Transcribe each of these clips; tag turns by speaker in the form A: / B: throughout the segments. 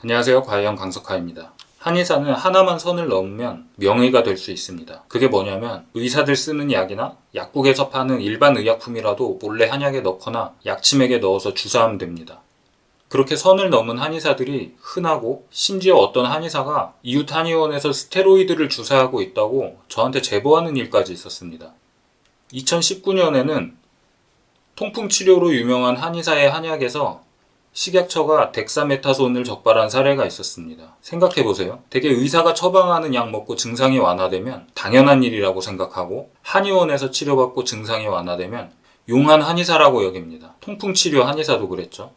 A: 안녕하세요. 과외형 강석하입니다. 한의사는 하나만 선을 넘으면 명의가 될 수 있습니다. 그게 뭐냐면 의사들 쓰는 약이나 약국에서 파는 일반 의약품이라도 몰래 한약에 넣거나 약침액에 넣어서 주사하면 됩니다. 그렇게 선을 넘은 한의사들이 흔하고, 심지어 어떤 한의사가 이웃 한의원에서 스테로이드를 주사하고 있다고 저한테 제보하는 일까지 있었습니다. 2019년에는 통풍 치료로 유명한 한의사의 한약에서 식약처가 덱사메타손을 적발한 사례가 있었습니다. 생각해보세요. 되게 의사가 처방하는 약 먹고 증상이 완화되면 당연한 일이라고 생각하고, 한의원에서 치료받고 증상이 완화되면 용한 한의사라고 여깁니다. 통풍치료 한의사도 그랬죠.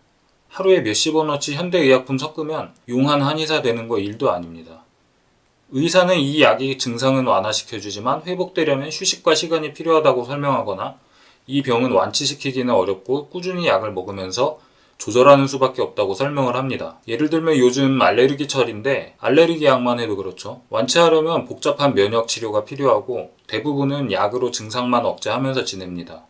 A: 하루에 몇십 원어치 현대의약품 섞으면 용한 한의사 되는 거 일도 아닙니다. 의사는 이 약이 증상은 완화시켜주지만 회복되려면 휴식과 시간이 필요하다고 설명하거나, 이 병은 완치시키기는 어렵고 꾸준히 약을 먹으면서 조절하는 수밖에 없다고 설명을 합니다. 예를 들면 요즘 알레르기철인데 알레르기 약만 해도 그렇죠. 완치하려면 복잡한 면역 치료가 필요하고 대부분은 약으로 증상만 억제하면서 지냅니다.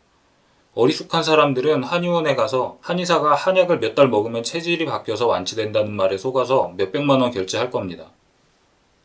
A: 어리숙한 사람들은 한의원에 가서 한의사가 한약을 몇 달 먹으면 체질이 바뀌어서 완치된다는 말에 속아서 몇백만 원 결제할 겁니다.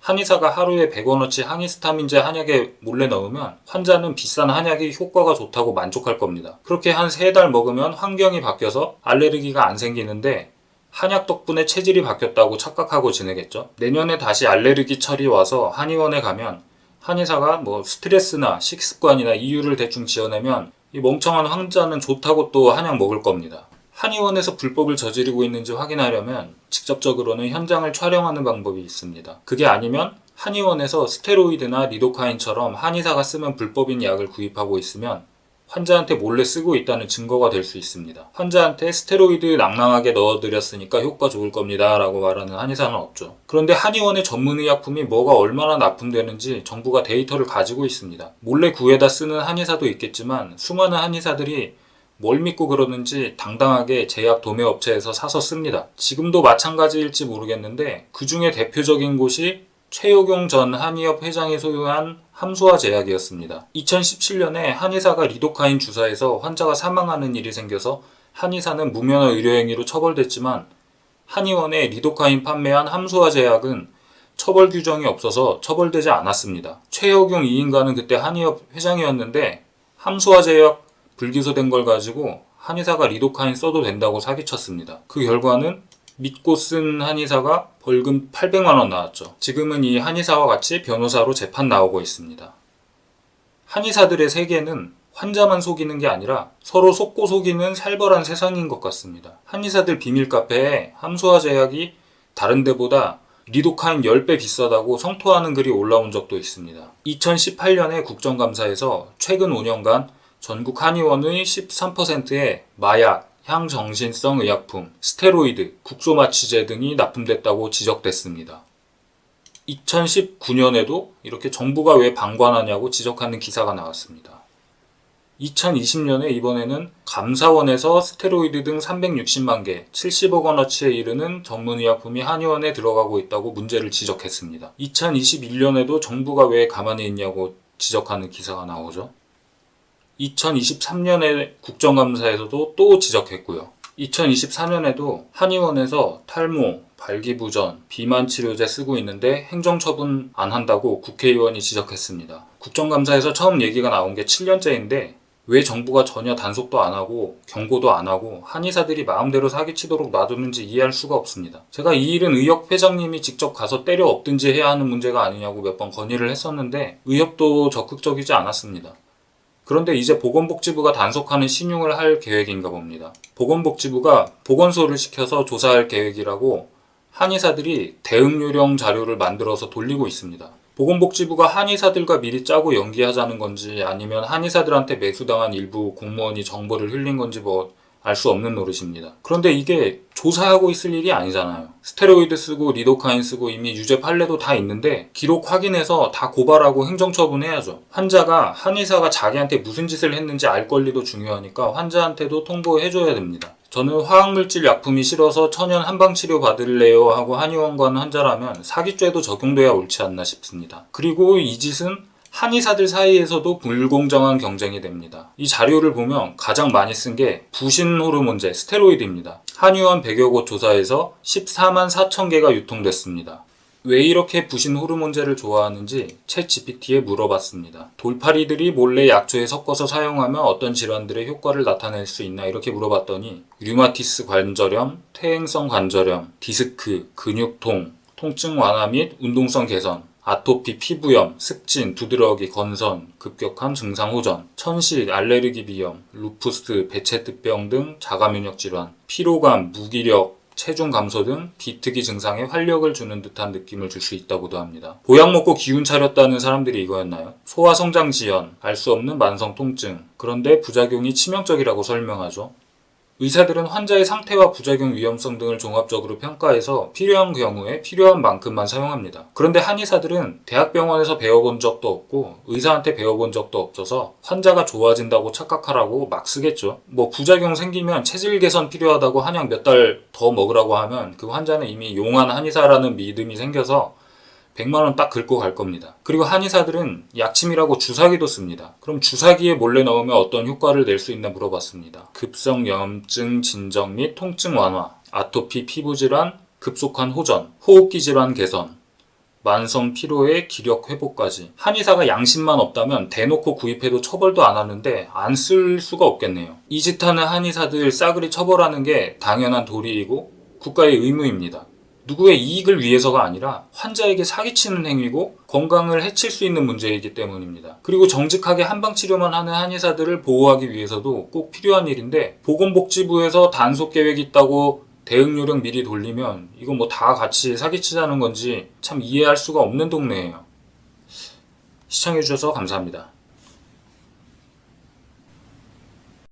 A: 한의사가 하루에 100원어치 항히스타민제 한약에 몰래 넣으면 환자는 비싼 한약이 효과가 좋다고 만족할 겁니다. 그렇게 한 3달 먹으면 환경이 바뀌어서 알레르기가 안 생기는데 한약 덕분에 체질이 바뀌었다고 착각하고 지내겠죠. 내년에 다시 알레르기 철이 와서 한의원에 가면 한의사가 스트레스나 식습관이나 이유를 대충 지어내면 이 멍청한 환자는 좋다고 또 한약 먹을 겁니다. 한의원에서 불법을 저지르고 있는지 확인하려면 직접적으로는 현장을 촬영하는 방법이 있습니다. 그게 아니면 한의원에서 스테로이드나 리도카인처럼 한의사가 쓰면 불법인 약을 구입하고 있으면 환자한테 몰래 쓰고 있다는 증거가 될 수 있습니다. 환자한테 스테로이드 낭낭하게 넣어드렸으니까 효과 좋을 겁니다 라고 말하는 한의사는 없죠. 그런데 한의원의 전문의약품이 뭐가 얼마나 납품되는지 정부가 데이터를 가지고 있습니다. 몰래 구해다 쓰는 한의사도 있겠지만 수많은 한의사들이 뭘 믿고 그러는지 당당하게 제약 도매업체에서 사서 씁니다. 지금도 마찬가지일지 모르겠는데 그 중에 대표적인 곳이 최효경 전 한의협 회장이 소유한 함소화 제약이었습니다. 2017년에 한의사가 리도카인 주사에서 환자가 사망하는 일이 생겨서 한의사는 무면허 의료행위로 처벌됐지만 한의원에 리도카인 판매한 함소화 제약은 처벌 규정이 없어서 처벌되지 않았습니다. 최효경 이 인간은 그때 한의협 회장이었는데 함소화 제약 불기소된 걸 가지고 한의사가 리도카인 써도 된다고 사기쳤습니다. 그 결과는 믿고 쓴 한의사가 벌금 800만 원 나왔죠. 지금은 이 한의사와 같이 변호사로 재판 나오고 있습니다. 한의사들의 세계는 환자만 속이는 게 아니라 서로 속고 속이는 살벌한 세상인 것 같습니다. 한의사들 비밀 카페에 함소화 제약이 다른 데보다 리도카인 10배 비싸다고 성토하는 글이 올라온 적도 있습니다. 2018년에 국정감사에서 최근 5년간 전국 한의원의 13%의 마약, 향정신성 의약품, 스테로이드, 국소마취제 등이 납품됐다고 지적됐습니다. 2019년에도 이렇게 정부가 왜 방관하냐고 지적하는 기사가 나왔습니다. 2020년에 이번에는 감사원에서 스테로이드 등 360만 개, 70억 원어치에 이르는 전문의약품이 한의원에 들어가고 있다고 문제를 지적했습니다. 2021년에도 정부가 왜 가만히 있냐고 지적하는 기사가 나오죠. 2023년에 국정감사에서도 또 지적했고요. 2024년에도 한의원에서 탈모, 발기부전, 비만치료제 쓰고 있는데 행정처분 안 한다고 국회의원이 지적했습니다. 국정감사에서 처음 얘기가 나온 게 7년째인데 왜 정부가 전혀 단속도 안 하고 경고도 안 하고 한의사들이 마음대로 사기치도록 놔두는지 이해할 수가 없습니다. 제가 이 일은 의협 회장님이 직접 가서 때려 엎든지 해야 하는 문제가 아니냐고 몇 번 건의를 했었는데 의협도 적극적이지 않았습니다. 그런데 이제 보건복지부가 단속하는 신용을 할 계획인가 봅니다. 보건복지부가 보건소를 시켜서 조사할 계획이라고 한의사들이 대응 요령 자료를 만들어서 돌리고 있습니다. 보건복지부가 한의사들과 미리 짜고 연기하자는 건지 아니면 한의사들한테 매수당한 일부 공무원이 정보를 흘린 건지 알 수 없는 노릇입니다. 그런데 이게 조사하고 있을 일이 아니잖아요. 스테로이드 쓰고 리도카인 쓰고 이미 유죄 판례도 다 있는데 기록 확인해서 다 고발하고 행정처분해야죠. 환자가 한의사가 자기한테 무슨 짓을 했는지 알 권리도 중요하니까 환자한테도 통보해줘야 됩니다. 저는 화학물질 약품이 싫어서 천연 한방치료 받을래요 하고 한의원 간 환자라면 사기죄도 적용돼야 옳지 않나 싶습니다. 그리고 이 짓은 한의사들 사이에서도 불공정한 경쟁이 됩니다. 이 자료를 보면 가장 많이 쓴 게 부신 호르몬제, 스테로이드입니다. 한의원 100여 곳 조사에서 14만 4천 개가 유통됐습니다. 왜 이렇게 부신 호르몬제를 좋아하는지 챗 GPT에 물어봤습니다. 돌팔이들이 몰래 약초에 섞어서 사용하면 어떤 질환들의 효과를 나타낼 수 있나 이렇게 물어봤더니 류마티스 관절염, 퇴행성 관절염, 디스크, 근육통, 통증 완화 및 운동성 개선, 아토피, 피부염, 습진, 두드러기, 건선, 급격한 증상 호전, 천식, 알레르기 비염, 루푸스, 배체특병 등 자가면역 질환, 피로감, 무기력, 체중 감소 등 비특이 증상에 활력을 주는 듯한 느낌을 줄 수 있다고도 합니다. 보약 먹고 기운 차렸다는 사람들이 이거였나요? 소화성장 지연, 알 수 없는 만성 통증, 그런데 부작용이 치명적이라고 설명하죠. 의사들은 환자의 상태와 부작용 위험성 등을 종합적으로 평가해서 필요한 경우에 필요한 만큼만 사용합니다. 그런데 한의사들은 대학병원에서 배워본 적도 없고 의사한테 배워본 적도 없어서 환자가 좋아진다고 착각하라고 막 쓰겠죠. 뭐 부작용 생기면 체질 개선 필요하다고 한약 몇 달 더 먹으라고 하면 그 환자는 이미 용한 한의사라는 믿음이 생겨서 100만 원 딱 긁고 갈 겁니다. 그리고 한의사들은 약침이라고 주사기도 씁니다. 그럼 주사기에 몰래 넣으면 어떤 효과를 낼 수 있나 물어봤습니다. 급성 염증 진정 및 통증 완화, 아토피 피부 질환, 급속한 호전, 호흡기 질환 개선, 만성 피로의 기력 회복까지. 한의사가 양심만 없다면 대놓고 구입해도 처벌도 안 하는데 안 쓸 수가 없겠네요. 이 짓 하는 한의사들 싸그리 처벌하는 게 당연한 도리이고 국가의 의무입니다. 누구의 이익을 위해서가 아니라 환자에게 사기치는 행위고 건강을 해칠 수 있는 문제이기 때문입니다. 그리고 정직하게 한방치료만 하는 한의사들을 보호하기 위해서도 꼭 필요한 일인데 보건복지부에서 단속 계획이 있다고 대응 요령 미리 돌리면 이거 뭐 다 같이 사기치자는 건지 참 이해할 수가 없는 동네예요. 시청해주셔서 감사합니다.